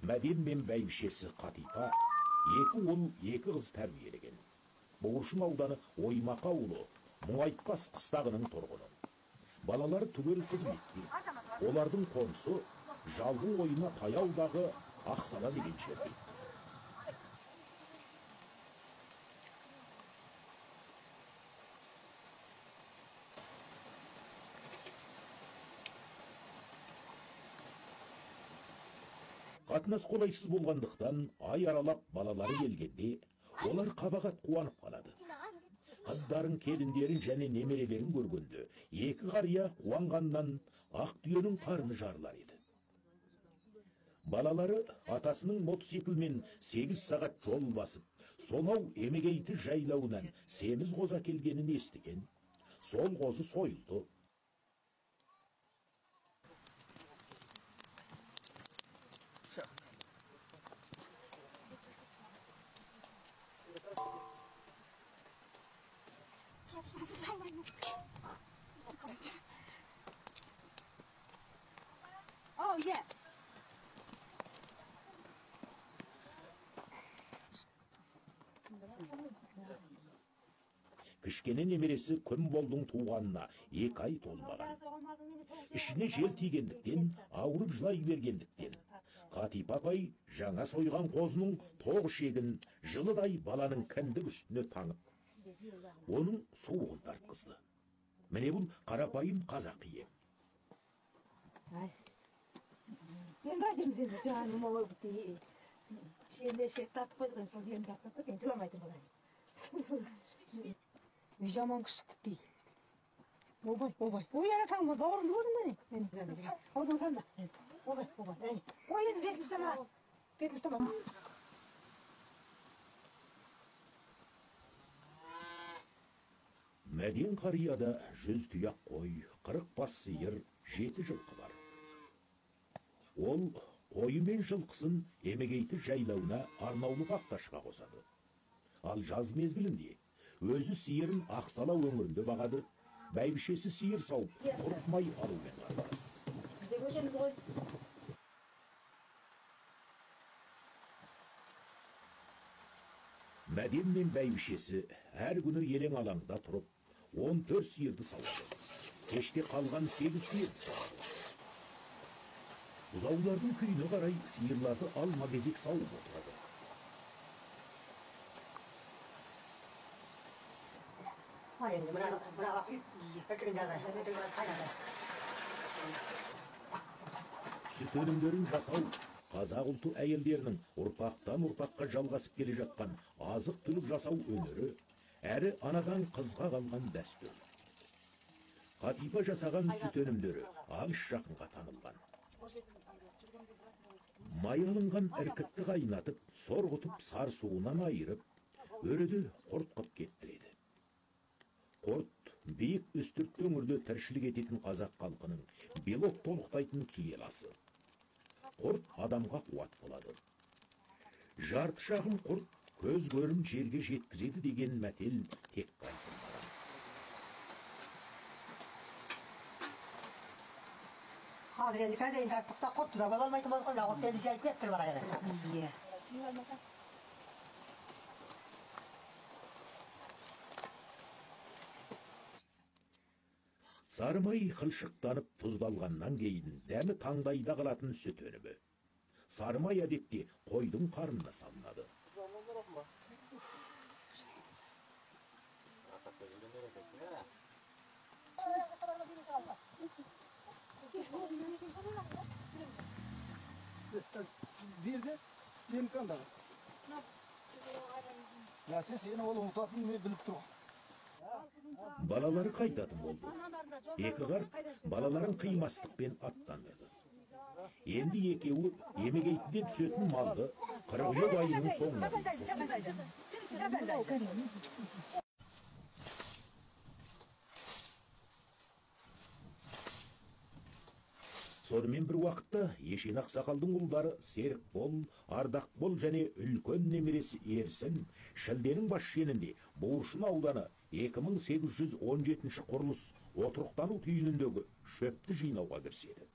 Мәден мен бәйбішесі Қатипа екі ұл, екі қыз тәрбиелеген. Бұғыршын ауданы Оймақ ауылы Мұңайтпас қыстағының тұрғыны. Балалары түгел қызметте. Олардың қонысы Жалғын ойына таяудағы Ақсала деген жерде. Қатынас қолайсыз болғандықтан ай аралап балалары келгенде, олар қабағат қуанып қалады. Қыздарын, келіндерін және немерелерін көргенде, екі қария қуанғаннан ақ түйенің қарны жарылар еді. Балалары атасының мотоциклмен 8 сағат жол басып, сонау Емегейті жайлауынан семіз қоза келгенін естіген. Сол қозы сойылды. Oh, yeah. Кішкене немересі күн болдың туғанына 2 ай толмаған. Ішіне жел тигендіктен, ауырып жылай бергендіктен, Қатипа апай жаңа сойған қозының тоғы шегін жылыдай баланың кіндік үстіне таңып, оның суығын тартқызды. Міне бұл қарапайым қазақ ем. Мен бәдім сені жаным олы бұты. Шенде шек тартып қойдығын сол жерін тартып қой, сен жыламайтын болайын. Үй жаман күшік күтті. Обай. Ой, ана таңма, бауырымды көрдің бәне? Аузың санда. Обай. Ой, енді бетін ұстама. Мәден қарияда 100 тұяқ қой, 40 бас сиыр, 7 жылқы бар. Ол қойы мен жылқысын Емегейті жайлауына арнаулы бақташқа қосады. Ал жаз мезгілінде өзі сиырын Ақсала өңірінде бағады, бәйбішесі сиыр сауып, құртмай алумен қарбас. Бізде көшеміз ғой. Мәден мен бәйбішесі әр күні елең алаңда тұрып, 14 сиырды сауады. Кеште қалған 8 сиырды сауады. Бұзаулардың күйіне қарай сиырларды алма-кезек сауып отырады. Сүт өнімдерін жасау қазақ ұлты әйелдерінің ұрпақтан ұрпаққа жалғасып келе жатқан азық-түлік жасау өнері, әрі анадан қызға қалған дәстүр. Қатипа жасаған сүт өнімдері алыс жақынға танылған. Май алынған іркітті қайнатып, сорғытып, сар суынан айырып, өреде құрт қып кеттіреді. Құрт биік үстірт өңірде тіршілік ететін қазақ халқының белок толықтайтын киеласы. Құрт адамға қуат болады. Жарты шағын құрт көз көрім жерге жеткізеді деген мәтел тек айтылмаған. Қазір енді қазейін тарттықта құртты да бола алмайтын болған, құрт енді жайып кеп тұрып алайын. Сарымай қылшықтанып тұздалғаннан кейін дәмі таңдайда қалатын сүт өнімі. Сарымай әдетте қойдың қарнына салынады. Зерде сен қандағы? Я сен ол ұмытатын мен біліп тұрмын. Балалары қайтатын болды. Екі қарт балаларын қимастықпен аттандырды. Енді екеуі Емегейтіден түсетін малды 47 айының соңына дейін. Сонымен бір уақытта Ешен ақсақалдың ұлдары Серікбол, Ардақбол және үлкен немересі Ерсін шілденің бас шенінде Бұғыршын ауданы 2817 құрылыс отырықтану түйініндегі шөпті жинауға кіріседі.